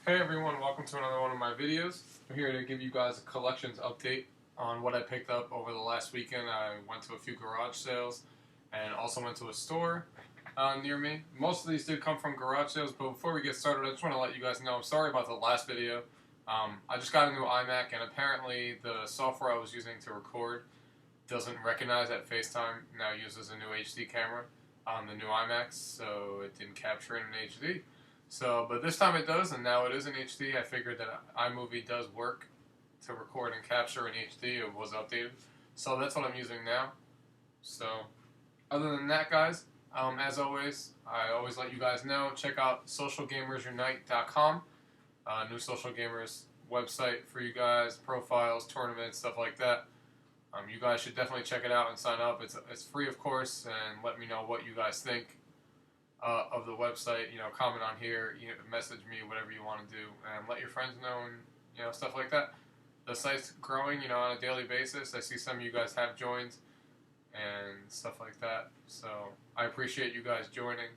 Hey everyone, welcome to another one of my videos. I'm here to give you guys a collections update on what I picked up over the last weekend. I went to a few garage sales and also went to a store near me. Most of these did come from garage sales, but before we get started, I just want to let you guys know I'm sorry about the last video. I just got a new iMac, and apparently the software I was using to record doesn't recognize that FaceTime now uses a new HD camera on the new iMac, so it didn't capture it in HD. But this time it does, and now it is in HD. I figured that iMovie does work to record and capture in HD. It was updated, so that's what I'm using now. So, other than that, guys, as always, I always let you guys know, check out socialgamersunite.com, new social gamers website for you guys, profiles, tournaments, stuff like that. You guys should definitely check it out and sign up. It's free, of course, and let me know what you guys think of the website. Comment on here, message me, whatever you want to do, and let your friends know, and stuff like that. The site's growing, on a daily basis. I see some of you guys have joined and stuff like that. So I appreciate you guys joining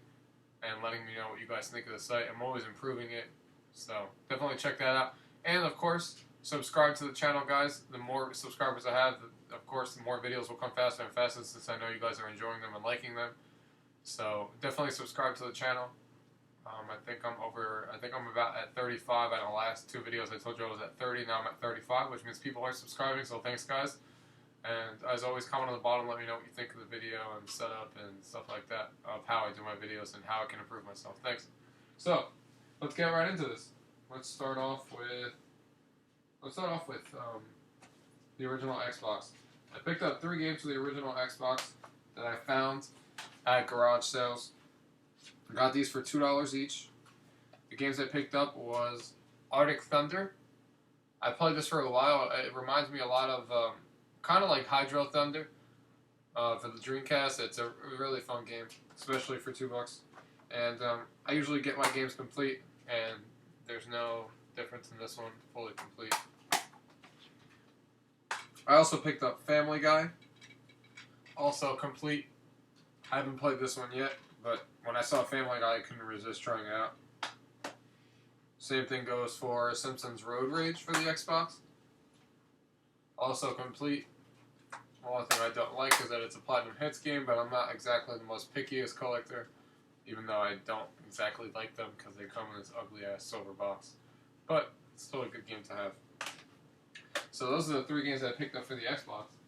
and letting me know what you guys think of the site. I'm always improving it, so definitely check that out. And of course, subscribe to the channel, guys. The more subscribers I have, of course, the more videos will come faster and faster, since I know you guys are enjoying them and liking them. So definitely subscribe to the channel. I think I'm about at 35. On the last two videos I told you I was at 30. Now I'm at 35, which means people are subscribing. So thanks, guys. And as always, comment on the bottom. Let me know what you think of the video and setup and stuff like that, of how I do my videos and how I can improve myself. Thanks. So let's get right into this. Let's start off with the original Xbox. I picked up 3 games for the original Xbox that I found at garage sales. I got these for $2 each. The games I picked up was Arctic Thunder. I played this for a while. It reminds me a lot of kind of like Hydro Thunder for the Dreamcast. It's a really fun game, especially for $2. And I usually get my games complete, and there's no difference in this one, fully complete. I also picked up Family Guy, also complete. I haven't played this one yet, but when I saw Family Guy, I couldn't resist trying it out. Same thing goes for Simpsons Road Rage for the Xbox. Also complete. One thing I don't like is that it's a Platinum Hits game, but I'm not exactly the most pickiest collector, even though I don't exactly like them because they come in this ugly-ass silver box. But it's still a good game to have. So those are the 3 games I picked up for the Xbox.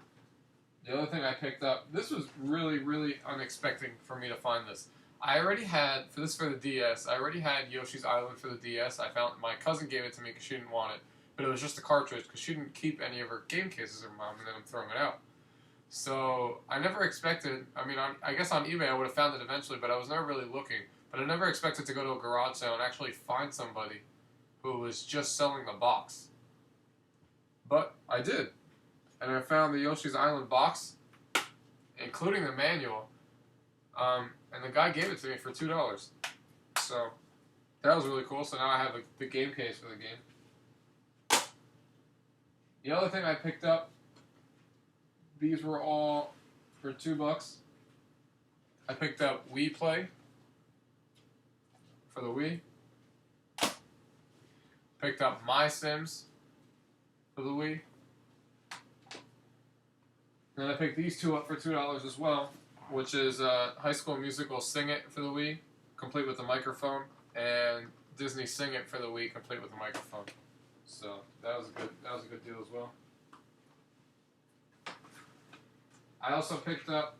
The other thing I picked up, this was really, really unexpected for me to find this. I already had, for the DS, I already had Yoshi's Island for the DS. My cousin gave it to me because she didn't want it, but it was just a cartridge because she didn't keep any of her game cases in her mom, and then I'm throwing it out. So I never expected, I guess on eBay I would have found it eventually, but I was never really looking. But I never expected to go to a garage sale and actually find somebody who was just selling the box. But I did. And I found the Yoshi's Island box, including the manual, and the guy gave it to me for $2. So that was really cool. So now I have the game case for the game. The other thing I picked up, these were all for $2. I picked up Wii Play for the Wii. Picked up My Sims for the Wii. Then I picked these 2 up for $2 as well, which is High School Musical Sing It for the Wii, complete with the microphone, and Disney Sing It for the Wii, complete with the microphone. So that was a good deal as well. I also picked up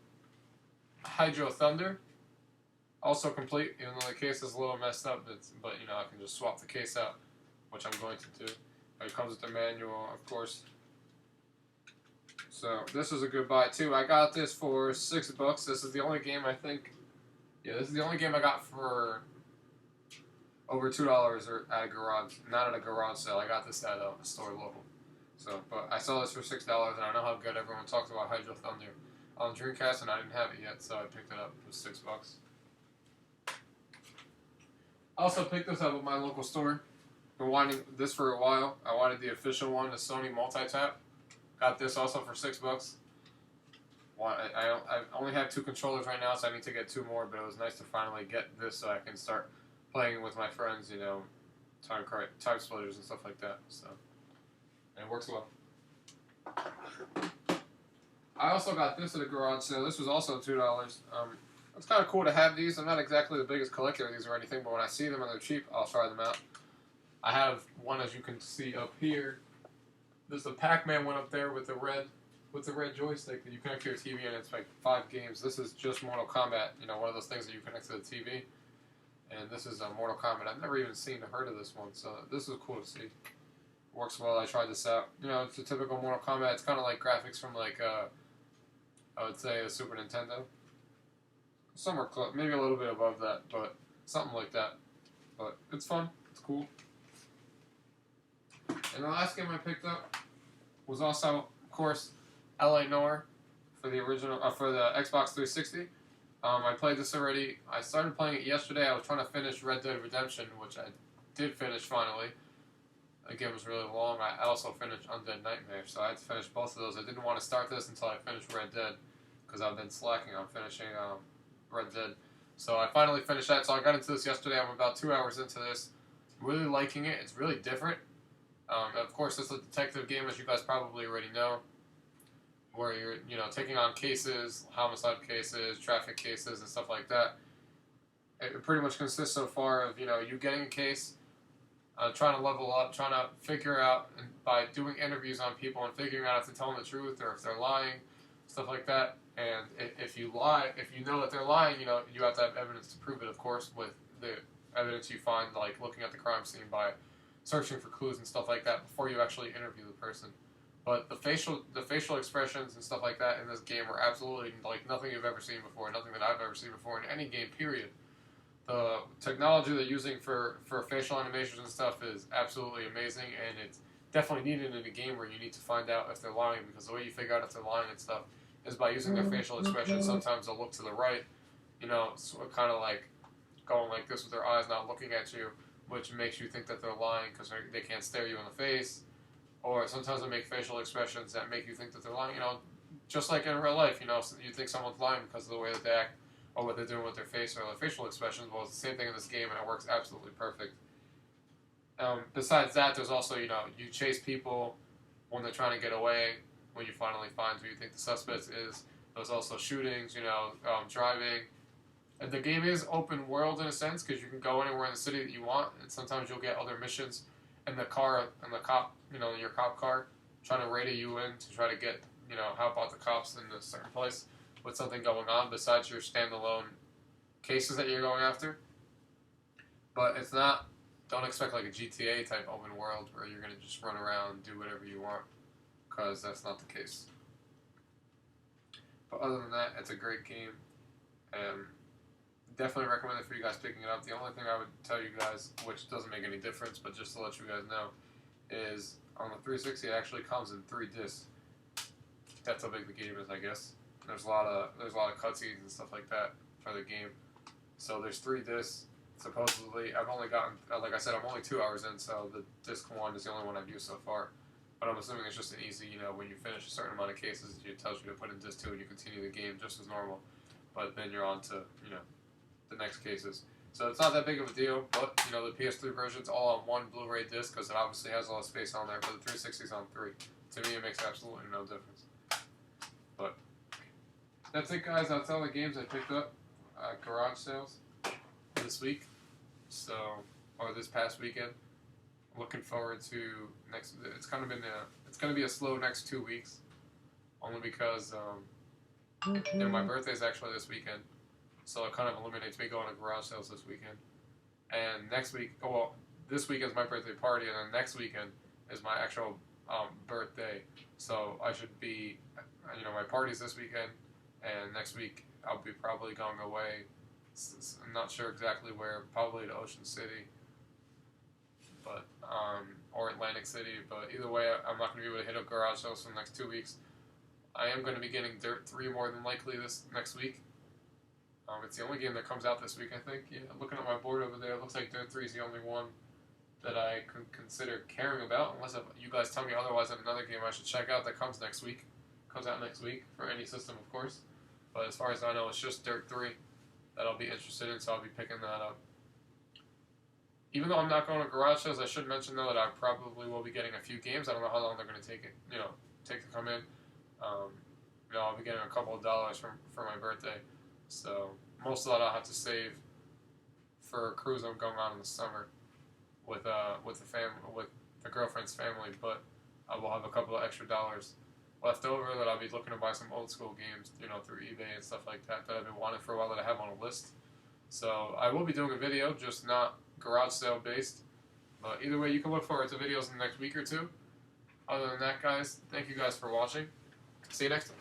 Hydro Thunder, also complete, even though the case is a little messed up, but I can just swap the case out, which I'm going to do. It comes with the manual, of course. So this is a good buy too. I got this for $6. This is the only game this is the only game I got for over $2 or at a garage, not at a garage sale. I got this at a store local. So, but I saw this for $6, and I know how good everyone talks about Hydro Thunder on Dreamcast, and I didn't have it yet, so I picked it up. It was $6. I also picked this up at my local store. Been wanting this for a while. I wanted the official one, the Sony Multi-Tap. Got this also for $6. I only have 2 controllers right now, so I need to get 2 more, but it was nice to finally get this so I can start playing with my friends, time splitters and stuff like that. So, and it works well. I also got this at a garage sale. This was also $2. It's kind of cool to have these. I'm not exactly the biggest collector of these or anything, but when I see them and they're cheap, I'll try them out. I have one, as you can see up here. There's a Pac-Man one up there with the red joystick that you connect to your TV, and it's like 5 games. This is just Mortal Kombat, one of those things that you connect to the TV. And this is Mortal Kombat. I've never even seen or heard of this one, so this is cool to see. Works well. I tried this out. It's a typical Mortal Kombat. It's kind of like graphics from like I would say a Super Nintendo. Somewhere close, maybe a little bit above that, but something like that. But it's fun. It's cool. And the last game I picked up was also, of course, LA Noire for the Xbox 360. I played this already. I started playing it yesterday. I was trying to finish Red Dead Redemption, which I did finish finally. The game was really long. I also finished Undead Nightmare, so I had to finish both of those. I didn't want to start this until I finished Red Dead, because I've been slacking on finishing Red Dead. So I finally finished that. So I got into this yesterday. I'm about 2 hours into this. Really liking it. It's really different. Of course, it's a detective game, as you guys probably already know, where you're, taking on cases, homicide cases, traffic cases, and stuff like that. It pretty much consists so far of, you getting a case, trying to level up, trying to figure out, and by doing interviews on people and figuring out if they're telling the truth or if they're lying, stuff like that. And if you lie, if you know that they're lying, you have to have evidence to prove it, of course, with the evidence you find, like looking at the crime scene by searching for clues and stuff like that before you actually interview the person. But the facial expressions and stuff like that in this game are absolutely like nothing you've ever seen before, nothing that I've ever seen before in any game, period. The technology they're using for facial animations and stuff is absolutely amazing, and it's definitely needed in a game where you need to find out if they're lying, because the way you figure out if they're lying and stuff is by using their facial expressions. Sometimes they'll look to the right, kind of like going like this with their eyes not looking at you, which makes you think that they're lying because they can't stare you in the face. Or sometimes they make facial expressions that make you think that they're lying. Just like in real life, you think someone's lying because of the way that they act or what they're doing with their face or their facial expressions. Well, it's the same thing in this game, and it works absolutely perfect. Besides that, there's also, you chase people when they're trying to get away, when you finally find who you think the suspect is. There's also shootings, driving. And the game is open world in a sense, because you can go anywhere in the city that you want, and sometimes you'll get other missions in the car, in the cop, your cop car, trying to radio you in to try to get, help out the cops in a certain place with something going on besides your standalone cases that you're going after. But it's not, don't expect like a GTA type open world where you're going to just run around and do whatever you want, because that's not the case. But other than that, it's a great game, and definitely recommend it for you guys picking it up. The only thing I would tell you guys, which doesn't make any difference, but just to let you guys know, is on the 360 it actually comes in 3 discs. That's how big the game is, I guess. There's a lot of cutscenes and stuff like that for the game. So there's 3 discs. Supposedly, I've only gotten, like I said, I'm only 2 hours in, so the disc 1 is the only one I've used so far. But I'm assuming it's just an easy, when you finish a certain amount of cases, it tells you to put in disc 2 and you continue the game just as normal. But then you're on to, the next cases. So it's not that big of a deal, but, the PS3 version's all on 1 Blu-ray disc, because it obviously has a lot of space on there, but the 360's on 3. To me, it makes absolutely no difference. But that's it, guys. That's all the games I picked up at garage sales this week. Or this past weekend. Looking forward to next. It's going to be a slow next 2 weeks, only because my birthday's actually this weekend, so it kind of eliminates me going to garage sales this weekend. And next week, this weekend's my birthday party, and then next weekend is my actual birthday. So I should be, my party's this weekend, and next week I'll be probably going away. I'm not sure exactly where, probably to Ocean City, but or Atlantic City. But either way, I'm not going to be able to hit up garage sales for the next 2 weeks. I am going to be getting Dirt 3 more than likely this next week. It's the only game that comes out this week, I think. Yeah, looking at my board over there, it looks like Dirt 3 is the only one that I could consider caring about, unless you guys tell me otherwise. I have another game I should check out that comes next week. Comes out next week for any system, of course. But as far as I know, it's just Dirt 3 that I'll be interested in, so I'll be picking that up. Even though I'm not going to garage sales, I should mention though that I probably will be getting a few games. I don't know how long they're going to take it, take to come in. I'll be getting a couple of dollars for my birthday, so most of that I'll have to save for a cruise I'm going on in the summer with the girlfriend's family. But I will have a couple of extra dollars left over that I'll be looking to buy some old school games, through eBay and stuff like that I've been wanting for a while that I have on a list. So I will be doing a video, just not garage sale based. But either way, you can look forward to videos in the next week or two. Other than that, guys, thank you guys for watching. See you next time.